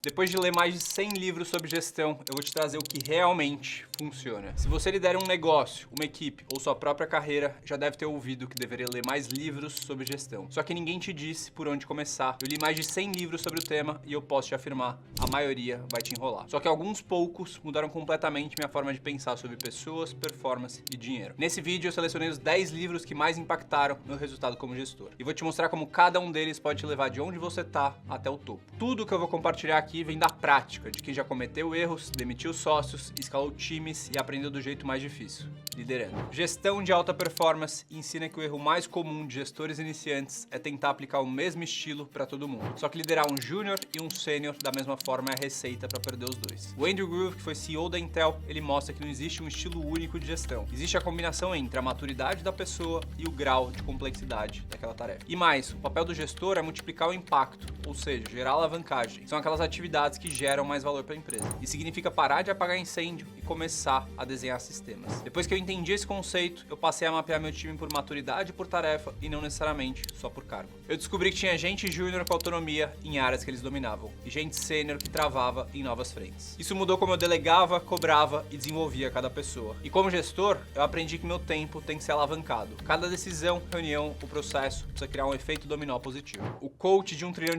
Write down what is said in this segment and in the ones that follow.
Depois de ler mais de 100 livros sobre gestão, eu vou te trazer o que realmente funciona. Se você lidera um negócio, uma equipe ou sua própria carreira, já deve ter ouvido que deveria ler mais livros sobre gestão. Só que ninguém te disse por onde começar. Eu li mais de 100 livros sobre o tema e eu posso te afirmar, a maioria vai te enrolar. Só que alguns poucos mudaram completamente minha forma de pensar sobre pessoas, performance e dinheiro. Nesse vídeo eu selecionei os 10 livros que mais impactaram meu resultado como gestor. E vou te mostrar como cada um deles pode te levar de onde você tá até o topo. Tudo que eu vou compartilhar aqui vem da prática, de quem já cometeu erros, demitiu sócios, escalou times e aprendeu do jeito mais difícil, liderando. Gestão de alta performance ensina que o erro mais comum de gestores iniciantes é tentar aplicar o mesmo estilo para todo mundo. Só que liderar um júnior e um sênior da mesma forma é a receita para perder os dois. O Andrew Grove, que foi CEO da Intel, ele mostra que não existe um estilo único de gestão. Existe a combinação entre a maturidade da pessoa e o grau de complexidade daquela tarefa. E mais, o papel do gestor é multiplicar o impacto, ou seja, gerar alavancagem. São aquelas atividades que geram mais valor para a empresa. Isso significa parar de apagar incêndio e começar a desenhar sistemas. Depois que eu entendi esse conceito, eu passei a mapear meu time por maturidade e por tarefa e não necessariamente só por cargo. Eu descobri que tinha gente júnior com autonomia em áreas que eles dominavam e gente sênior que travava em novas frentes. Isso mudou como eu delegava, cobrava e desenvolvia cada pessoa. E como gestor, eu aprendi que meu tempo tem que ser alavancado. Cada decisão, reunião, o processo precisa criar um efeito dominó positivo. O coach de $1 trilhão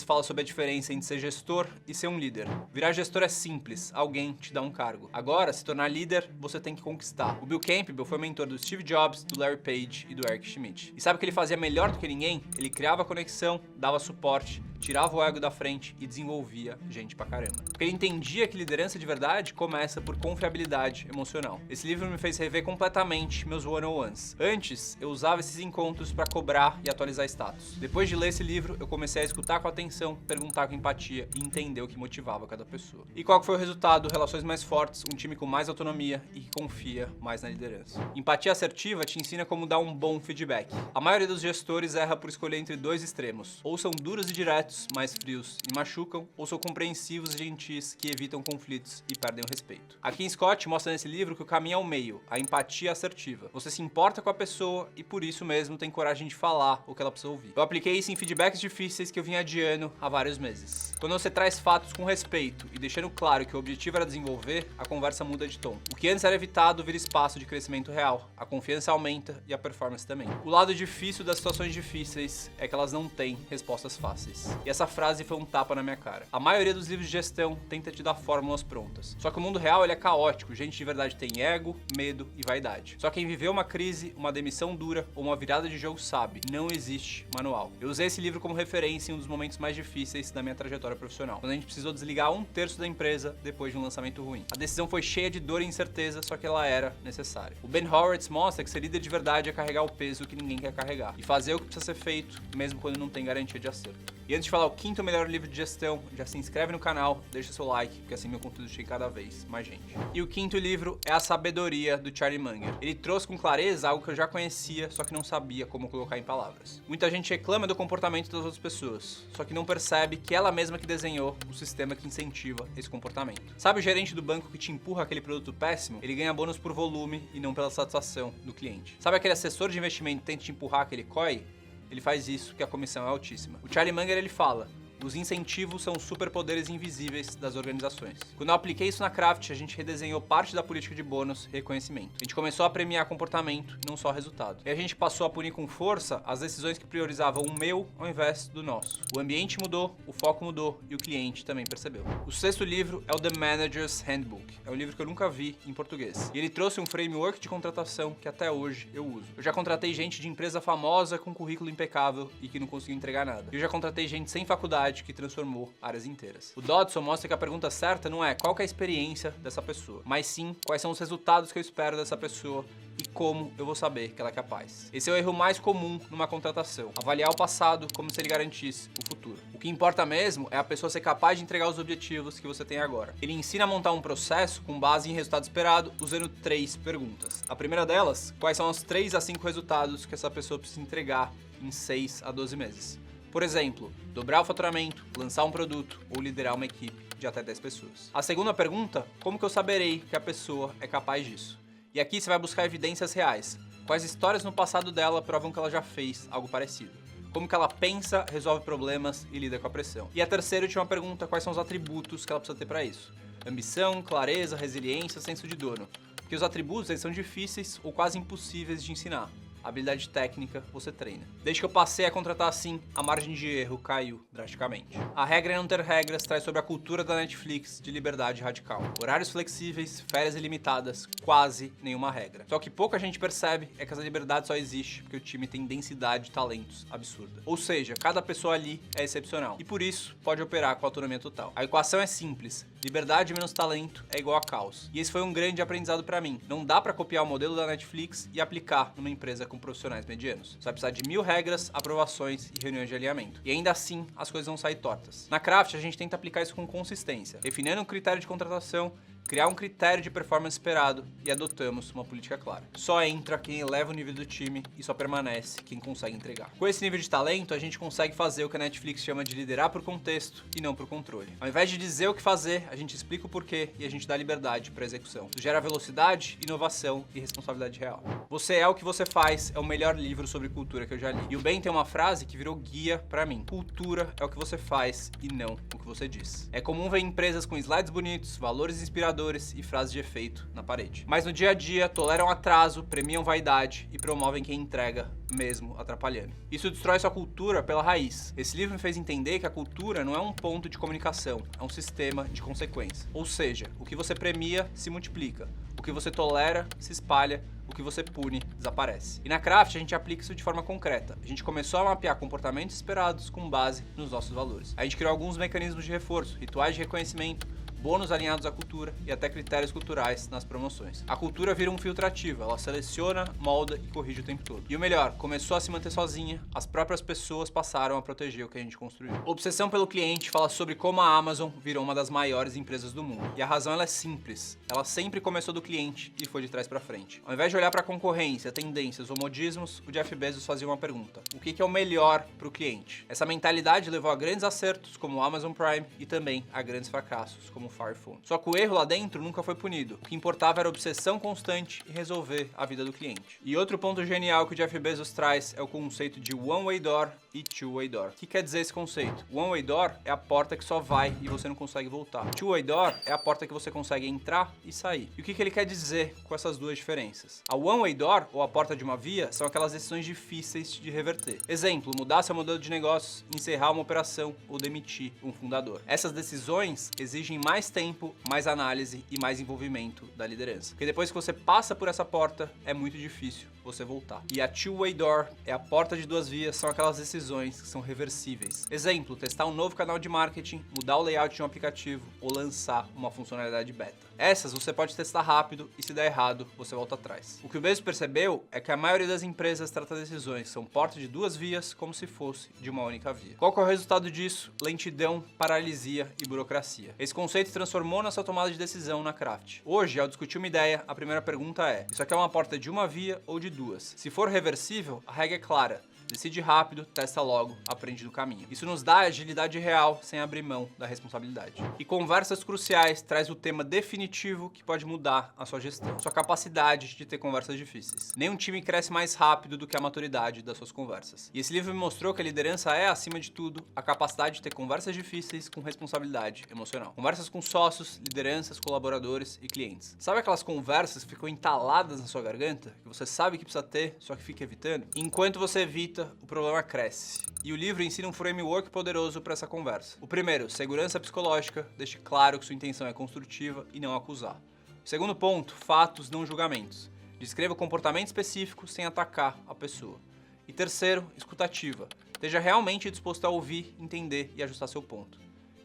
fala sobre a diferença entre ser gestor e ser um líder. Virar gestor é simples, alguém te dá um cargo. Agora, se tornar líder, você tem que conquistar. O Bill Campbell foi mentor do Steve Jobs, do Larry Page e do Eric Schmidt. E sabe o que ele fazia melhor do que ninguém? Ele criava conexão, dava suporte, tirava o ego da frente e desenvolvia gente pra caramba. Porque ele entendia que liderança de verdade começa por confiabilidade emocional. Esse livro me fez rever completamente meus one-on-ones. Antes, eu usava esses encontros pra cobrar e atualizar status. Depois de ler esse livro, eu comecei a escutar com atenção, perguntar com empatia e entender o que motivava cada pessoa. E qual que foi o resultado? Relações mais fortes, um time com mais autonomia e que confia mais na liderança. Empatia assertiva te ensina como dar um bom feedback. A maioria dos gestores erra por escolher entre dois extremos. Ou são duros e diretos, mais frios e machucam, ou são compreensivos e gentis que evitam conflitos e perdem o respeito. A Kim Scott mostra nesse livro que o caminho é o meio, a empatia assertiva. Você se importa com a pessoa e por isso mesmo tem coragem de falar o que ela precisa ouvir. Eu apliquei isso em feedbacks difíceis que eu vinha adiando há vários meses. Quando você traz fatos com respeito e deixando claro que o objetivo era desenvolver, a conversa muda de tom. O que antes era evitado vira espaço de crescimento real, a confiança aumenta e a performance também. O lado difícil das situações difíceis é que elas não têm respostas fáceis. E essa frase foi um tapa na minha cara. A maioria dos livros de gestão tenta te dar fórmulas prontas. Só que o mundo real ele é caótico, gente de verdade tem ego, medo e vaidade. Só quem viveu uma crise, uma demissão dura ou uma virada de jogo sabe, não existe manual. Eu usei esse livro como referência em um dos momentos mais difíceis da minha trajetória profissional, quando a gente precisou desligar 1/3 da empresa depois de um lançamento ruim. A decisão foi cheia de dor e incerteza, só que ela era necessária. O Ben Horowitz mostra que ser líder de verdade é carregar o peso que ninguém quer carregar e fazer o que precisa ser feito, mesmo quando não tem garantia de acerto. E antes de falar o quinto melhor livro de gestão, já se inscreve no canal, deixa seu like, porque assim meu conteúdo chega cada vez mais gente. E o quinto livro é A Sabedoria, do Charlie Munger. Ele trouxe com clareza algo que eu já conhecia, só que não sabia como colocar em palavras. Muita gente reclama do comportamento das outras pessoas, só que não percebe que ela mesma que desenhou o sistema que incentiva esse comportamento. Sabe o gerente do banco que te empurra aquele produto péssimo? Ele ganha bônus por volume e não pela satisfação do cliente. Sabe aquele assessor de investimento que tenta te empurrar aquele COI? Ele faz isso porque a comissão é altíssima. O Charlie Munger ele fala: os incentivos são os superpoderes invisíveis das organizações. Quando eu apliquei isso na Kraft, a gente redesenhou parte da política de bônus e reconhecimento. A gente começou a premiar comportamento, não só resultado. E a gente passou a punir com força as decisões que priorizavam o meu ao invés do nosso. O ambiente mudou, o foco mudou e o cliente também percebeu. O sexto livro é o The Manager's Handbook. É um livro que eu nunca vi em português. E ele trouxe um framework de contratação que até hoje eu uso. Eu já contratei gente de empresa famosa com currículo impecável e que não conseguiu entregar nada. Eu já contratei gente sem faculdade que transformou áreas inteiras. O Dodson mostra que a pergunta certa não é qual que é a experiência dessa pessoa, mas sim quais são os resultados que eu espero dessa pessoa e como eu vou saber que ela é capaz. Esse é o erro mais comum numa contratação: avaliar o passado como se ele garantisse o futuro. O que importa mesmo é a pessoa ser capaz de entregar os objetivos que você tem agora. Ele ensina a montar um processo com base em resultado esperado usando 3 perguntas. A primeira delas: quais são os 3 a 5 resultados que essa pessoa precisa entregar em 6 a 12 meses? Por exemplo, dobrar o faturamento, lançar um produto ou liderar uma equipe de até 10 pessoas. A segunda pergunta: como que eu saberei que a pessoa é capaz disso? E aqui você vai buscar evidências reais. Quais histórias no passado dela provam que ela já fez algo parecido? Como que ela pensa, resolve problemas e lida com a pressão. E a terceira última pergunta, quais são os atributos que ela precisa ter para isso? Ambição, clareza, resiliência, senso de dono. Porque os atributos eles são difíceis ou quase impossíveis de ensinar. A habilidade técnica você treina. Desde que eu passei a contratar assim, a margem de erro caiu drasticamente. A regra em não ter regras traz sobre a cultura da Netflix de liberdade radical. Horários flexíveis, férias ilimitadas, quase nenhuma regra. Só que pouca gente percebe é que essa liberdade só existe porque o time tem densidade de talentos absurda. Ou seja, cada pessoa ali é excepcional e por isso pode operar com autonomia total. A equação é simples. Liberdade menos talento é igual a caos. E esse foi um grande aprendizado para mim. Não dá para copiar o modelo da Netflix e aplicar numa empresa com profissionais medianos. Você vai precisar de 1000 regras, aprovações e reuniões de alinhamento. E ainda assim, as coisas vão sair tortas. Na Craft, a gente tenta aplicar isso com consistência, refinando um critério de contratação, criar um critério de performance esperado e adotamos uma política clara. Só entra quem eleva o nível do time e só permanece quem consegue entregar. Com esse nível de talento, a gente consegue fazer o que a Netflix chama de liderar por contexto e não por controle. Ao invés de dizer o que fazer, a gente explica o porquê e a gente dá liberdade para execução. Isso gera velocidade, inovação e responsabilidade real. Você é o que você faz é o melhor livro sobre cultura que eu já li. E o Ben tem uma frase que virou guia para mim. Cultura é o que você faz e não o que você diz. É comum ver empresas com slides bonitos, valores inspiradores e frases de efeito na parede. Mas no dia a dia, toleram atraso, premiam vaidade e promovem quem entrega, mesmo atrapalhando. Isso destrói sua cultura pela raiz. Esse livro me fez entender que a cultura não é um ponto de comunicação, é um sistema de consequência. Ou seja, o que você premia se multiplica, o que você tolera se espalha, o que você pune desaparece. E na Craft a gente aplica isso de forma concreta. A gente começou a mapear comportamentos esperados com base nos nossos valores. A gente criou alguns mecanismos de reforço, rituais de reconhecimento, bônus alinhados à cultura e até critérios culturais nas promoções. A cultura vira um filtro ativo, ela seleciona, molda e corrige o tempo todo. E o melhor, começou a se manter sozinha, as próprias pessoas passaram a proteger o que a gente construiu. Obsessão pelo cliente fala sobre como a Amazon virou uma das maiores empresas do mundo. E a razão ela é simples, ela sempre começou do cliente e foi de trás para frente. Ao invés de olhar para a concorrência, tendências ou modismos, o Jeff Bezos fazia uma pergunta: o que é o melhor para o cliente? Essa mentalidade levou a grandes acertos como o Amazon Prime e também a grandes fracassos como Fire Phone. Só que o erro lá dentro nunca foi punido. O que importava era obsessão constante e resolver a vida do cliente. E outro ponto genial que o Jeff Bezos traz é o conceito de One-Way Door e Two-Way Door. O que quer dizer esse conceito? One-Way Door é a porta que só vai e você não consegue voltar. Two-Way Door é a porta que você consegue entrar e sair. E o que ele quer dizer com essas duas diferenças? A One-Way Door, ou a porta de uma via, são aquelas decisões difíceis de reverter. Exemplo, mudar seu modelo de negócios, encerrar uma operação ou demitir um fundador. Essas decisões exigem mais tempo, mais análise e mais envolvimento da liderança. Porque depois que você passa por essa porta, é muito difícil você voltar. E a Two-Way Door é a porta de duas vias, são aquelas decisões que são reversíveis. Exemplo, testar um novo canal de marketing, mudar o layout de um aplicativo ou lançar uma funcionalidade beta. Essas você pode testar rápido e se der errado, você volta atrás. O que o Bezos percebeu é que a maioria das empresas trata decisões que são porta de duas vias como se fosse de uma única via. Qual que é o resultado disso? Lentidão, paralisia e burocracia. Esse conceito transformou nossa tomada de decisão na Craft. Hoje, ao discutir uma ideia, a primeira pergunta é: isso aqui é uma porta de uma via ou de duas? Se for reversível, a regra é clara. Decide rápido, testa logo, aprende no caminho. Isso nos dá agilidade real sem abrir mão da responsabilidade. E Conversas Cruciais traz o tema definitivo que pode mudar a sua gestão. Sua capacidade de ter conversas difíceis. Nenhum time cresce mais rápido do que a maturidade das suas conversas. E esse livro me mostrou que a liderança é, acima de tudo, a capacidade de ter conversas difíceis com responsabilidade emocional. Conversas com sócios, lideranças, colaboradores e clientes. Sabe aquelas conversas que ficam entaladas na sua garganta? Que você sabe que precisa ter, só que fica evitando? Enquanto você evita, o problema cresce. E o livro ensina um framework poderoso para essa conversa. O primeiro, segurança psicológica, deixe claro que sua intenção é construtiva e não acusar. O segundo ponto, fatos, não julgamentos. Descreva o comportamento específico sem atacar a pessoa. E terceiro, escutativa. Esteja realmente disposto a ouvir, entender e ajustar seu ponto.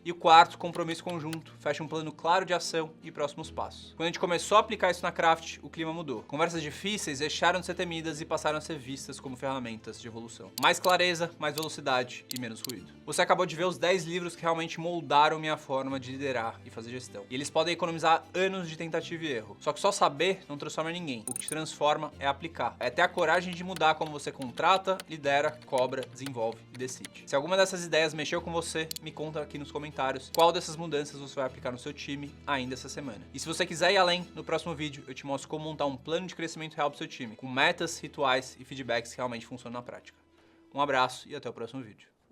E o quarto, compromisso conjunto, fecha um plano claro de ação e próximos passos. Quando a gente começou a aplicar isso na Craft, o clima mudou. Conversas difíceis deixaram de ser temidas e passaram a ser vistas como ferramentas de evolução. Mais clareza, mais velocidade e menos ruído. Você acabou de ver os 10 livros que realmente moldaram minha forma de liderar e fazer gestão. E eles podem economizar anos de tentativa e erro. Só que só saber não transforma ninguém. O que te transforma é aplicar. É ter a coragem de mudar como você contrata, lidera, cobra, desenvolve e decide. Se alguma dessas ideias mexeu com você, me conta aqui nos comentários qual dessas mudanças você vai aplicar no seu time ainda essa semana. E se você quiser ir além, no próximo vídeo eu te mostro como montar um plano de crescimento real pro seu time, com metas, rituais e feedbacks que realmente funcionam na prática. Um abraço e até o próximo vídeo.